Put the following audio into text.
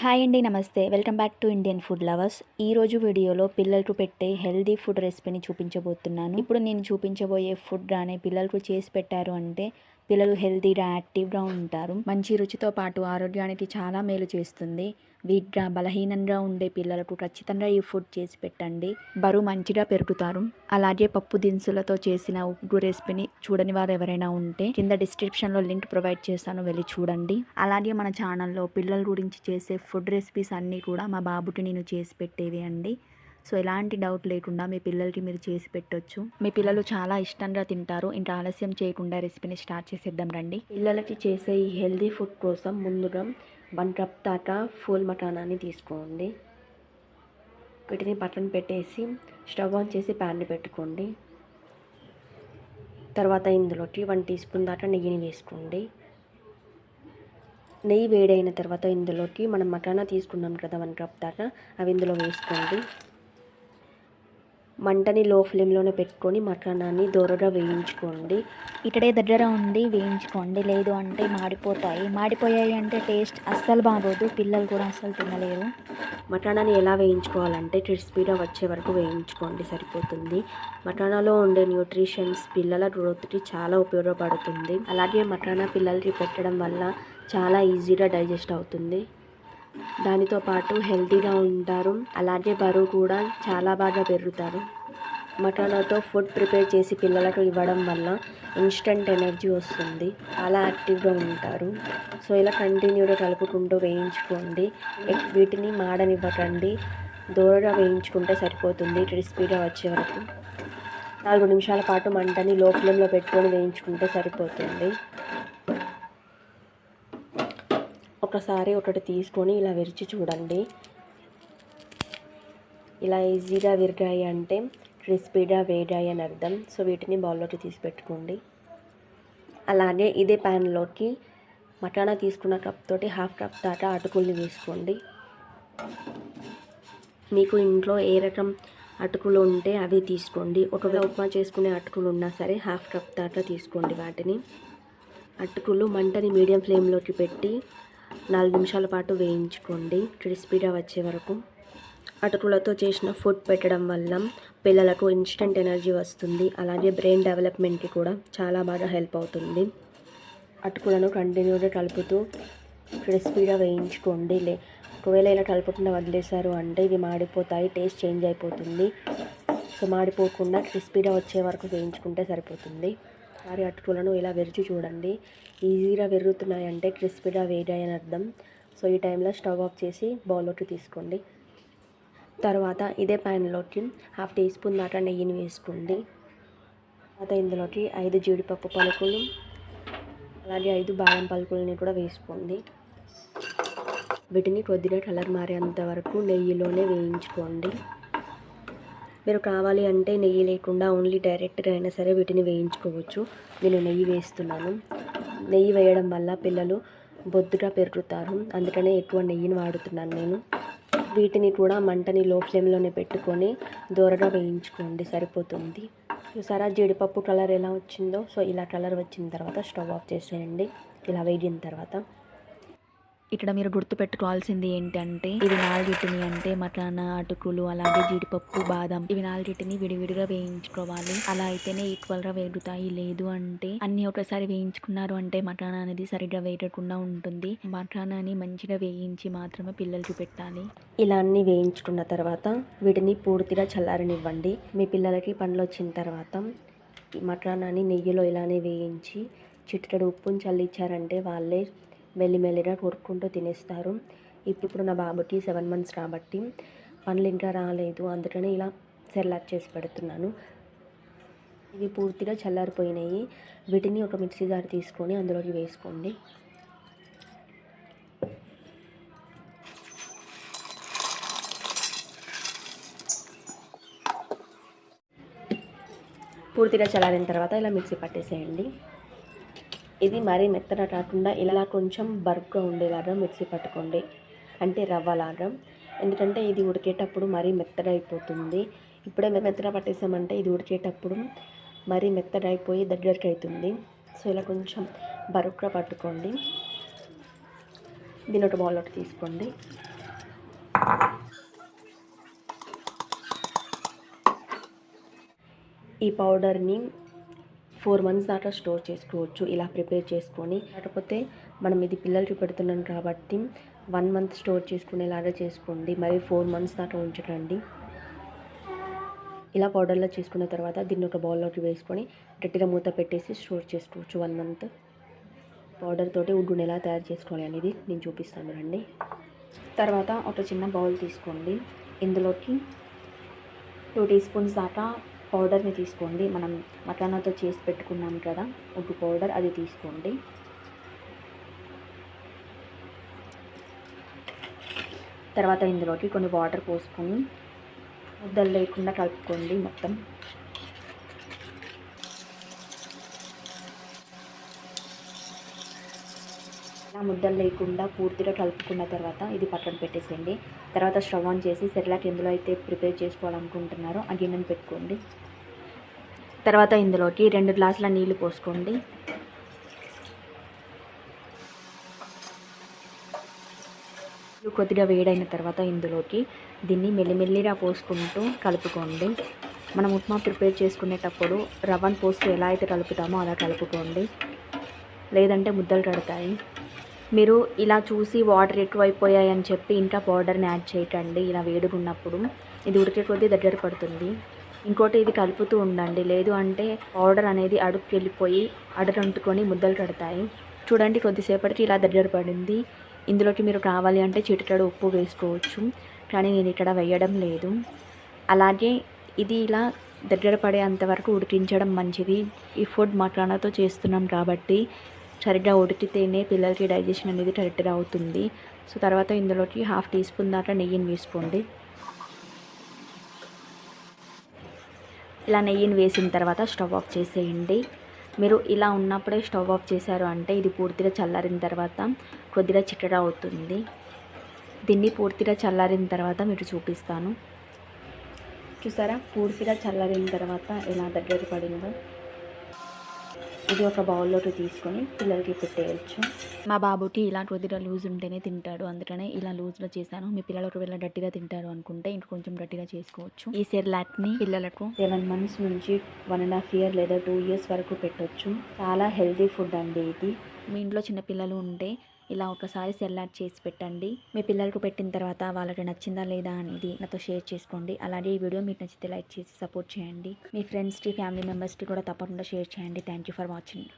Hi అండి, నమస్తే. Welcome back to Indian food lovers. ఈరోజు వీడియోలో పిల్లలకు పెట్టే హెల్దీ ఫుడ్ రెసిపీని చూపించబోతున్నాను. ఇప్పుడు నేను చూపించబోయే ఫుడ్ కానీ పిల్లలకు చేసి పెట్టారు అంటే పిల్లలు హెల్తీగా యాక్టివ్గా ఉంటారు. మంచి రుచితో పాటు ఆరోగ్యానికి చాలా మేలు చేస్తుంది. వీక్గా బలహీనంగా ఉండే పిల్లలకు ఖచ్చితంగా ఈ ఫుడ్ చేసి పెట్టండి. బరువు మంచిగా పెరుగుతారు. అలాగే పప్పు దినుసులతో చేసిన ఉగ్గు రెసిపీని చూడని వారు ఎవరైనా ఉంటే కింద డిస్క్రిప్షన్లో లింక్ ప్రొవైడ్ చేస్తాను, వెళ్ళి చూడండి. అలాగే మన ఛానల్లో పిల్లల గురించి చేసే ఫుడ్ రెసిపీస్ అన్నీ కూడా మా బాబుకి నేను చేసి పెట్టేవి అండి. సో ఎలాంటి డౌట్ లేకుండా మీ పిల్లలకి మీరు చేసి పెట్టొచ్చు. మీ పిల్లలు చాలా ఇష్టంగా తింటారు. ఇంకా ఆలస్యం చేయకుండా రెసిపీని స్టార్ట్ చేసేద్దాం రండి. పిల్లలకి చేసే ఈ హెల్దీ ఫుడ్ కోసం ముందుగా 1 కప్ దాకా ఫూల్ మటానాన్ని తీసుకోండి. వీటిని పక్కన పెట్టేసి స్టవ్ ఆన్ చేసి ప్యాన్ని పెట్టుకోండి. తర్వాత ఇందులోకి 1 టీ స్పూన్ దాకా నెయ్యిని వేసుకోండి. నెయ్యి వేడైన తర్వాత ఇందులోకి మనం మటానా తీసుకున్నాం కదా 1 కప్ దాకా, అవి ఇందులో వేసుకోండి. మంటని లో ఫ్లేమ్లోనే పెట్టుకొని మటానాన్ని దోరగా వేయించుకోండి. ఇక్కడే దగ్గర ఉండి వేయించుకోండి, లేదు అంటే మాడిపోయాయి అంటే టేస్ట్ అస్సలు బాగోదు. పిల్లలు కూడా అస్సలు తినలేరు. మటానాని ఎలా వేయించుకోవాలంటే క్రిస్పీగా వచ్చే వరకు వేయించుకోండి, సరిపోతుంది. మటానాలో ఉండే న్యూట్రిషన్స్ పిల్లల గ్రోత్కి చాలా ఉపయోగపడుతుంది. అలాగే మటానా పిల్లలకి పెట్టడం వల్ల చాలా ఈజీగా డైజెస్ట్ అవుతుంది. దానితో పాటు హెల్తీగా ఉంటారు. అలాగే బరువు కూడా చాలా బాగా పెరుగుతారు. మటానాతో ఫుడ్ ప్రిపేర్ చేసి పిల్లలకు ఇవ్వడం వల్ల ఇన్స్టెంట్ ఎనర్జీ వస్తుంది. చాలా యాక్టివ్గా ఉంటారు. సో ఇలా కంటిన్యూగా కలుపుకుంటూ వేయించుకోండి. వీటిని మాడనివ్వకండి, దూరగా వేయించుకుంటే సరిపోతుంది. క్రిస్పీగా వచ్చే వరకు 4 నిమిషాల పాటు మంటని లో ఫ్లేమ్లో పెట్టుకొని వేయించుకుంటే సరిపోతుంది. ఒకసారి ఒకటి తీసుకొని ఇలా విరిచి చూడండి. ఇలా ఈజీగా విరిగాయి అంటే క్రిస్పీగా వేగాయి అని అర్థం. సో వీటిని బౌల్లోకి తీసి పెట్టుకోండి. అలాగే ఇదే ప్యాన్లోకి మటానా తీసుకున్న కప్ తోటి 1/2 కప్ దాకా అటుకుల్ని వేసుకోండి. మీకు ఇంట్లో ఏ రకం అటుకులు ఉంటే అవి తీసుకోండి. ఒకవేళ ఉప్మా చేసుకునే అటుకులు ఉన్నా సరే 1/2 కప్ దాకా తీసుకోండి. వాటిని అటుకులు మంటని మీడియం ఫ్లేమ్లోకి పెట్టి 4 నిమిషాల పాటు వేయించుకోండి, క్రిస్పీగా వచ్చే వరకు. అటుకులతో చేసిన ఫుడ్ పెట్టడం వల్ల పిల్లలకు ఇన్స్టెంట్ ఎనర్జీ వస్తుంది. అలాగే బ్రెయిన్ డెవలప్మెంట్కి కూడా చాలా బాగా హెల్ప్ అవుతుంది. అటుకులను కంటిన్యూగా కలుపుతూ క్రిస్పీగా వేయించుకోండి. ఒకవేళ ఇలా కలుపుకుండా వదిలేశారు అంటే ఇవి మాడిపోతాయి, టేస్ట్ చేంజ్ అయిపోతుంది. సో మాడిపోకుండా క్రిస్పీగా వచ్చే వరకు వేయించుకుంటే సరిపోతుంది. వారి అటుకులను ఇలా విరిచి చూడండి. ఈజీగా విరుగుతున్నాయంటే క్రిస్పీగా వేగాయని అర్థం. సో ఈ టైంలో స్టవ్ ఆఫ్ చేసి బౌల్లోకి తీసుకోండి. తర్వాత ఇదే ప్యాన్లోకి 1/2 టీ స్పూన్ దాకా నెయ్యిని వేసుకోండి. తర్వాత ఇందులోకి 5 జీడిపప్పు పలుకులు, అలాగే 5 బాదం పలుకులని కూడా వేసుకోండి. వీటిని కొద్దిగా కలర్ మారేంత వరకు నెయ్యిలోనే వేయించుకోండి. మీరు కావాలి అంటే నెయ్యి లేకుండా ఓన్లీ డైరెక్ట్గా అయినా సరే వీటిని వేయించుకోవచ్చు. నేను నెయ్యి వేస్తున్నాను. నెయ్యి వేయడం వల్ల పిల్లలు బొద్దుగా పెరుగుతారు, అందుకనే ఎక్కువ నెయ్యిని వాడుతున్నాను నేను. వీటిని కూడా మంటని లో ఫ్లేమ్లోనే పెట్టుకొని దూరగా వేయించుకోండి, సరిపోతుంది. చూసారా జీడిపప్పు కలర్ ఎలా వచ్చిందో? సో ఇలా కలర్ వచ్చిన తర్వాత స్టవ్ ఆఫ్ చేసేయండి. ఇలా వేగిన తర్వాత ఇక్కడ మీరు గుర్తుపెట్టుకోవాల్సింది ఏంటంటే ఇవి 4 అంటే మటానా, అటుకులు, అలాగే జీడిపప్పు, బాదం, ఇవి 4 విడివిడిగా వేయించుకోవాలి. అలా అయితేనే ఈక్వల్గా వేగుతాయి. లేదు అంటే అన్ని ఒకసారి వేయించుకున్నారు అంటే మటానా అనేది సరిగ్గా వేగకుండా ఉంటుంది. మటానాని మంచిగా వేయించి మాత్రమే పిల్లలకి పెట్టాలి. ఇలా అన్ని వేయించుకున్న తర్వాత వీటిని పూర్తిగా చల్లారనివ్వండి. మీ పిల్లలకి పండ్లు వచ్చిన తర్వాత ఈ మటానాని నెయ్యిలో ఇలానే వేయించి చిటికెడు ఉప్పుని చల్లిచ్చారంటే వాళ్ళే మెల్లిమెల్లిగా కొరుక్కుంటూ తినేస్తారు. ఇప్పుడు నా బాబుకి 7 months కాబట్టి పండ్లు ఇంకా రాలేదు, అందుకనే ఇలా సెర్లాక్ చేసి పెడుతున్నాను. ఇవి పూర్తిగా చల్లారిపోయినాయి. వీటిని ఒక మిక్సీ జార్ తీసుకొని అందులోకి వేసుకోండి. పూర్తిగా చల్లారిన తర్వాత ఇలా మిక్సీ పట్టేసేయండి. ఇది మరీ మెత్తగా కాకుండా ఇలా కొంచెం బరుగ్గా ఉండేలాగా మిక్సీ పట్టుకోండి, అంటే రవ్వలాగా. ఎందుకంటే ఇది ఉడికేటప్పుడు మరీ మెత్తగా అయిపోతుంది. ఇప్పుడే మెత్తగా పట్టేసామంటే ఇది ఉడికేటప్పుడు మరీ మెత్తగా అయిపోయి దగ్గరికి అవుతుంది. సో ఇలా కొంచెం బరుగ్గా పట్టుకోండి. దీని ఒక బౌల్లోకి తీసుకోండి. ఈ పౌడర్ని 4 months దాకా స్టోర్ చేసుకోవచ్చు ఇలా ప్రిపేర్ చేసుకొని. కాకపోతే మనం ఇది పిల్లలకి పెడుతున్నాం కాబట్టి 1 month స్టోర్ చేసుకునేలాగా చేసుకోండి. మరి 4 months దాకా ఉంచకండి. ఇలా పౌడర్లో చేసుకున్న తర్వాత దీన్ని ఒక బౌల్లోకి వేసుకొని గట్టిగా మూత పెట్టేసి స్టోర్ చేసుకోవచ్చు 1 month. పౌడర్ తోటి ఉగ్గుని ఎలా తయారు చేసుకోవాలి అనేది నేను చూపిస్తాను రండి. తర్వాత ఒక చిన్న బౌల్ తీసుకోండి. ఇందులోకి 2 teaspoons దాకా పౌడర్ని తీసుకోండి. మనం మకానాతో చేసి పెట్టుకున్నాం కదా ఉగ్గు పౌడర్, అది తీసుకోండి. తర్వాత ఇందులోకి కొన్ని వాటర్ పోసుకొని ముద్దలు లేకుండా కలుపుకోండి మొత్తం. ఇలా ముద్దలు లేకుండా పూర్తిగా కలుపుకున్న తర్వాత ఇది పక్కన పెట్టేసేయండి. తర్వాత స్టవ్ ఆన్ చేసి సెర్లాక్ ఎందులో అయితే ప్రిపేర్ చేసుకోవాలనుకుంటున్నారో ఆ గిన్నెను పెట్టుకోండి. తర్వాత ఇందులోకి 2 గ్లాసుల నీళ్లు పోసుకోండి. కొద్దిగా వేడైన తర్వాత ఇందులోకి దీన్ని మెల్లిమెల్లిగా పోసుకుంటూ కలుపుకోండి. మనం ఉప్మా ప్రిపేర్ చేసుకునేటప్పుడు రవ్వను పోస్తూ ఎలా అయితే కలుపుతామో అలా కలుపుకోండి, లేదంటే ముద్దలు కడతాయి. మీరు ఇలా చూసి వాటర్ ఎక్కువైపోయాయని చెప్పి ఇంకా పౌడర్ని యాడ్ చేయకండి. ఇలా వేడుకున్నప్పుడు ఇది ఉడికే కొద్దీ దగ్గర పడుతుంది. ఇంకోటి ఇది కలుపుతూ ఉండండి, లేదు అంటే పౌడర్ అనేది అడుగుకి వెళ్ళిపోయి అడుగంటుకొని ముద్దలు కడతాయి. చూడండి కొద్దిసేపటికి ఇలా దగ్గర పడింది. ఇందులోకి మీరు కావాలి అంటే చిటికెడు ఉప్పు వేసుకోవచ్చు, కానీ నేను ఇక్కడ వేయడం లేదు. అలాగే ఇది ఇలా దగ్గర పడే అంతవరకు ఉడికించడం మంచిది. ఈ ఫుడ్ మకానాతో చేస్తున్నాం కాబట్టి సరిగ్గా ఉడికితేనే పిల్లలకి డైజెషన్ అనేది కరెక్ట్గా అవుతుంది. సో తర్వాత ఇందులోకి 1/2 teaspoon దాకా నెయ్యిని వేసుకోండి. ఇలా నెయ్యిని వేసిన తర్వాత స్టవ్ ఆఫ్ చేసేయండి. మీరు ఇలా ఉన్నప్పుడే స్టవ్ ఆఫ్ చేశారు అంటే ఇది పూర్తిగా చల్లారిన తర్వాత కొద్దిగా చిక్కగా అవుతుంది. దీన్ని పూర్తిగా చల్లారిన తర్వాత మీకు చూపిస్తాను. చూసారా పూర్తిగా చల్లారిన తర్వాత ఎలా దగ్గర పడిందో. ఇది ఒక బౌల్లోకి తీసుకొని పిల్లలకి పెట్టేయచ్చు. మా బాబుకి ఇలా కొద్దిగా లూజ్ ఉంటేనే తింటాడు, అందుకనే ఇలా లూజ్లో చేశాను. మీ పిల్లలు ఒకవేళ గట్టిగా తింటారు అనుకుంటే ఇంక కొంచెం గట్టిగా చేసుకోవచ్చు. ఈ సెర్లాక్ని పిల్లలకు 7 months నుంచి 1.5 year లేదా 2 years వరకు పెట్టొచ్చు. చాలా హెల్తీ ఫుడ్ అండి ఇది. మీ ఇంట్లో చిన్న పిల్లలు ఉంటే ఇలా ఒకసారి సెర్లాక్ చేసి పెట్టండి. మీ పిల్లలకు పెట్టిన తర్వాత వాళ్ళకి నచ్చిందా లేదా అనేది నాతో షేర్ చేసుకోండి. అలాగే ఈ వీడియో మీకు నచ్చితే లైక్ చేసి సపోర్ట్ చేయండి. మీ ఫ్రెండ్స్కి, ఫ్యామిలీ మెంబర్స్కి కూడా తప్పకుండా షేర్ చేయండి. Thank you for watching.